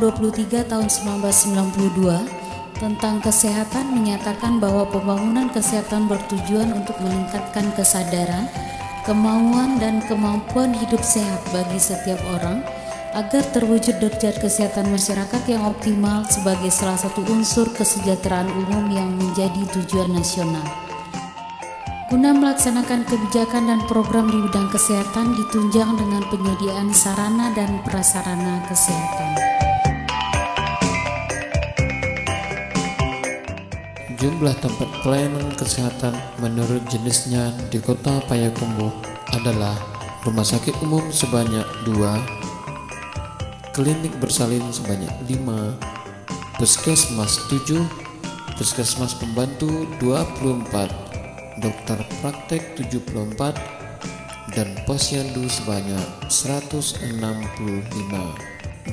23 tahun 1992 tentang kesehatan menyatakan bahwa pembangunan kesehatan bertujuan untuk meningkatkan kesadaran, kemauan dan kemampuan hidup sehat bagi setiap orang agar terwujud derajat kesehatan masyarakat yang optimal sebagai salah satu unsur kesejahteraan umum yang menjadi tujuan nasional. Guna melaksanakan kebijakan dan program di bidang kesehatan ditunjang dengan penyediaan sarana dan prasarana kesehatan. Jumlah tempat pelayanan kesehatan menurut jenisnya di Kota Payakumbuh adalah Rumah Sakit Umum sebanyak 2, Klinik bersalin sebanyak 5, Puskesmas 7, Puskesmas Pembantu 24, Dokter Praktek 74, dan Posyandu sebanyak 165.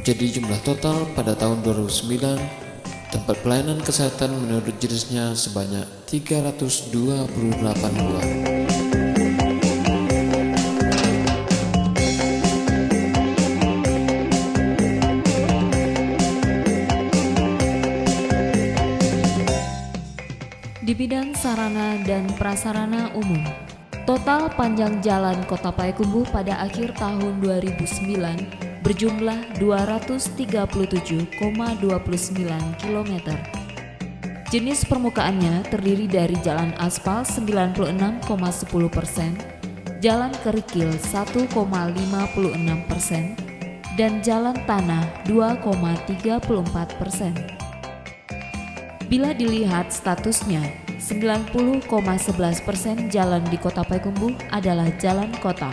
Jadi jumlah total pada tahun 2009 tempat pelayanan kesehatan menurut jenisnya sebanyak 328 buah. Di bidang sarana dan prasarana umum, total panjang jalan Kota Payakumbuh pada akhir tahun 2009 berjumlah 237,29 km. Jenis permukaannya terdiri dari jalan aspal 96,10%, jalan kerikil 1,56%, dan jalan tanah 2,34%. Bila dilihat statusnya, 90,11% jalan di Kota Payakumbuh adalah jalan kota,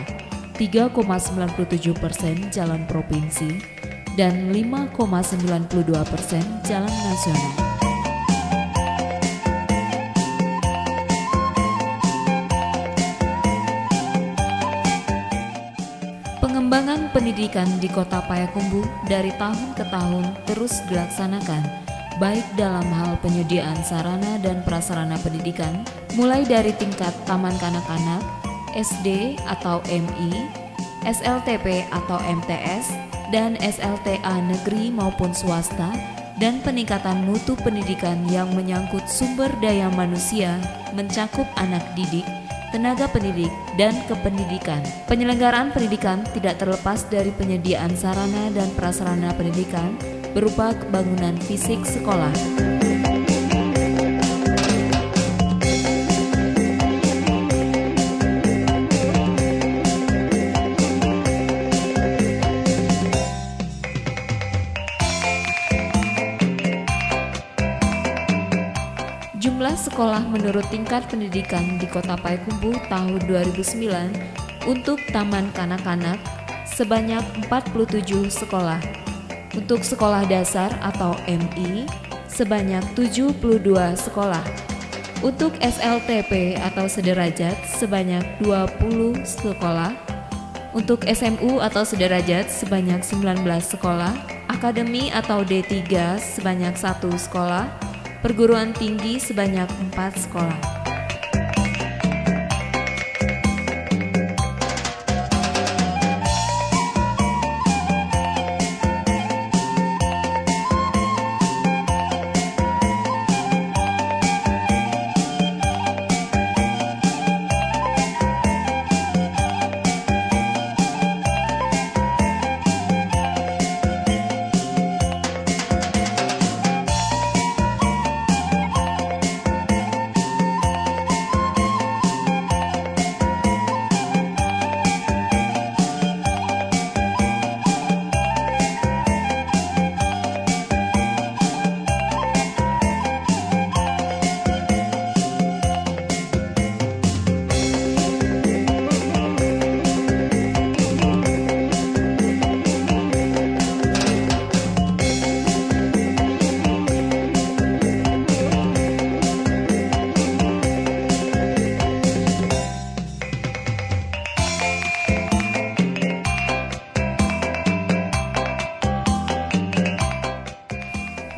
3,97% jalan provinsi, dan 5,92% jalan nasional. Pengembangan pendidikan di Kota Payakumbuh dari tahun ke tahun terus dilaksanakan, baik dalam hal penyediaan sarana dan prasarana pendidikan, mulai dari tingkat taman kanak-kanak, SD atau MI, SLTP atau MTS, dan SLTA negeri maupun swasta, dan peningkatan mutu pendidikan yang menyangkut sumber daya manusia, mencakup anak didik, tenaga pendidik, dan kependidikan. Penyelenggaraan pendidikan tidak terlepas dari penyediaan sarana dan prasarana pendidikan berupa bangunan fisik sekolah. Jumlah sekolah menurut tingkat pendidikan di Kota Payakumbuh tahun 2009 untuk taman kanak-kanak sebanyak 47 sekolah. Untuk sekolah dasar atau MI sebanyak 72 sekolah. Untuk SLTP atau sederajat sebanyak 20 sekolah. Untuk SMU atau sederajat sebanyak 19 sekolah. Akademi atau D3 sebanyak 1 sekolah. Perguruan tinggi sebanyak 4 sekolah.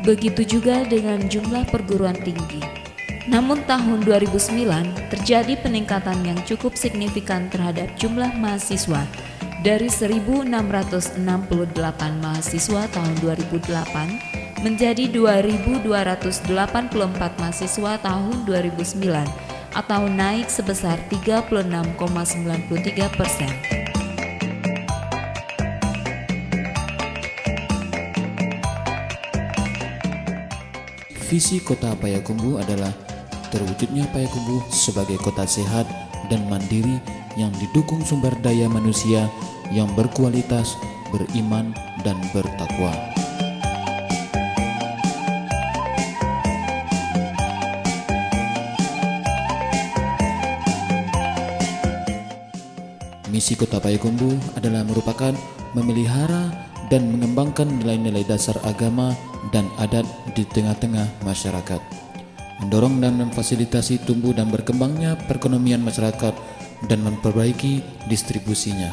Begitu juga dengan jumlah perguruan tinggi. Namun tahun 2009 terjadi peningkatan yang cukup signifikan terhadap jumlah mahasiswa, dari 1.668 mahasiswa tahun 2008 menjadi 2.284 mahasiswa tahun 2009 atau naik sebesar 36,93%. Visi Kota Payakumbuh adalah terwujudnya Payakumbuh sebagai kota sehat dan mandiri yang didukung sumber daya manusia yang berkualitas, beriman, dan bertakwa. Misi Kota Payakumbuh adalah merupakan memelihara dan mengembangkan nilai-nilai dasar agama dan adat di tengah-tengah masyarakat, mendorong dan memfasilitasi tumbuh dan berkembangnya perekonomian masyarakat dan memperbaiki distribusinya.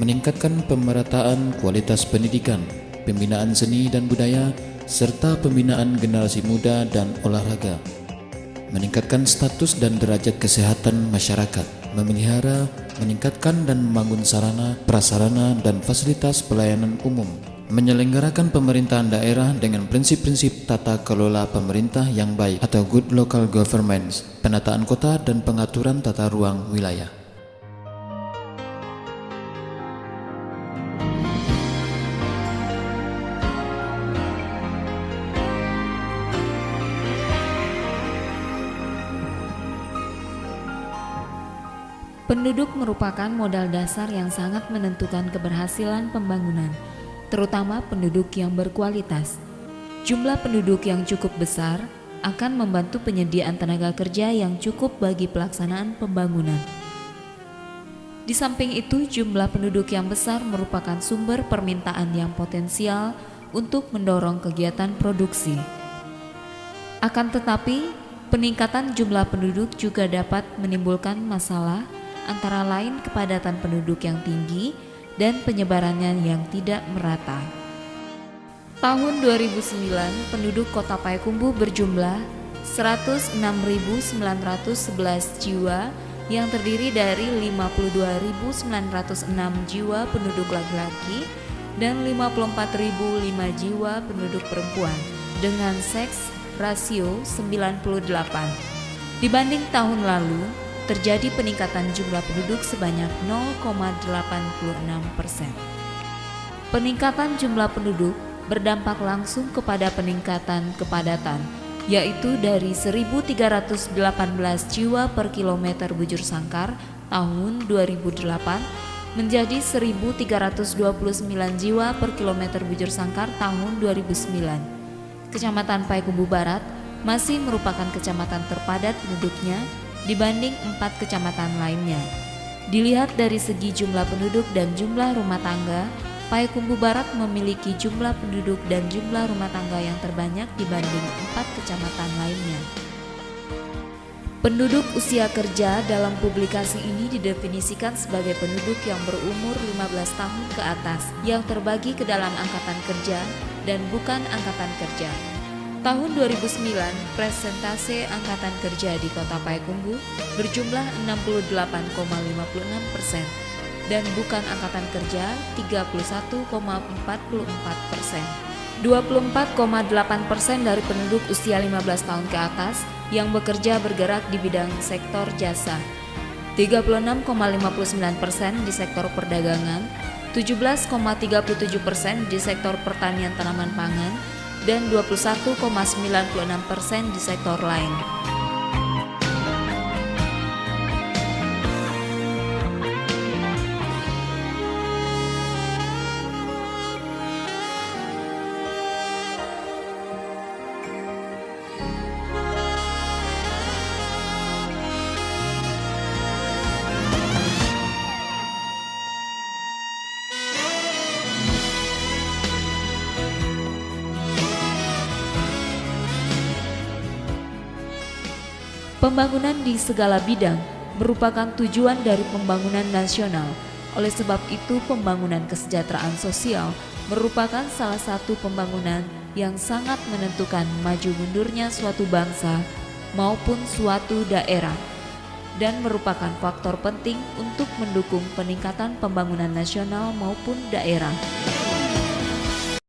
Meningkatkan pemerataan kualitas pendidikan, pembinaan seni dan budaya, serta pembinaan generasi muda dan olahraga. Meningkatkan status dan derajat kesehatan masyarakat, memelihara, meningkatkan dan membangun sarana, prasarana, dan fasilitas pelayanan umum. Menyelenggarakan pemerintahan daerah dengan prinsip-prinsip tata kelola pemerintah yang baik atau good local governance, penataan kota dan pengaturan tata ruang wilayah. Penduduk merupakan modal dasar yang sangat menentukan keberhasilan pembangunan, terutama penduduk yang berkualitas. Jumlah penduduk yang cukup besar akan membantu penyediaan tenaga kerja yang cukup bagi pelaksanaan pembangunan. Di samping itu, jumlah penduduk yang besar merupakan sumber permintaan yang potensial untuk mendorong kegiatan produksi. Akan tetapi, peningkatan jumlah penduduk juga dapat menimbulkan masalah, antara lain kepadatan penduduk yang tinggi dan penyebarannya yang tidak merata. Tahun 2009, penduduk Kota Payakumbuh berjumlah 106.911 jiwa yang terdiri dari 52.906 jiwa penduduk laki-laki dan 54.005 jiwa penduduk perempuan dengan seks rasio 98. Dibanding tahun lalu, terjadi peningkatan jumlah penduduk sebanyak 0,86%. Peningkatan jumlah penduduk berdampak langsung kepada peningkatan kepadatan, yaitu dari 1.318 jiwa per kilometer bujur sangkar tahun 2008 menjadi 1.329 jiwa per kilometer bujur sangkar tahun 2009. Kecamatan Payakumbuh Barat masih merupakan kecamatan terpadat penduduknya dibanding 4 kecamatan lainnya. Dilihat dari segi jumlah penduduk dan jumlah rumah tangga, Payakumbuh Barat memiliki jumlah penduduk dan jumlah rumah tangga yang terbanyak dibanding 4 kecamatan lainnya. Penduduk usia kerja dalam publikasi ini didefinisikan sebagai penduduk yang berumur 15 tahun ke atas yang terbagi ke dalam angkatan kerja dan bukan angkatan kerja. Tahun 2009, persentase angkatan kerja di Kota Payakumbuh berjumlah 68,56% dan bukan angkatan kerja 31,44%. 24,8% dari penduduk usia 15 tahun ke atas yang bekerja bergerak di bidang sektor jasa, 36,59% di sektor perdagangan, 17,37% di sektor pertanian tanaman pangan, dan 21,96% di sektor lain. Pembangunan di segala bidang merupakan tujuan dari pembangunan nasional, Oleh sebab itu, pembangunan kesejahteraan sosial merupakan salah satu pembangunan yang sangat menentukan maju mundurnya suatu bangsa maupun suatu daerah, dan merupakan faktor penting untuk mendukung peningkatan pembangunan nasional maupun daerah.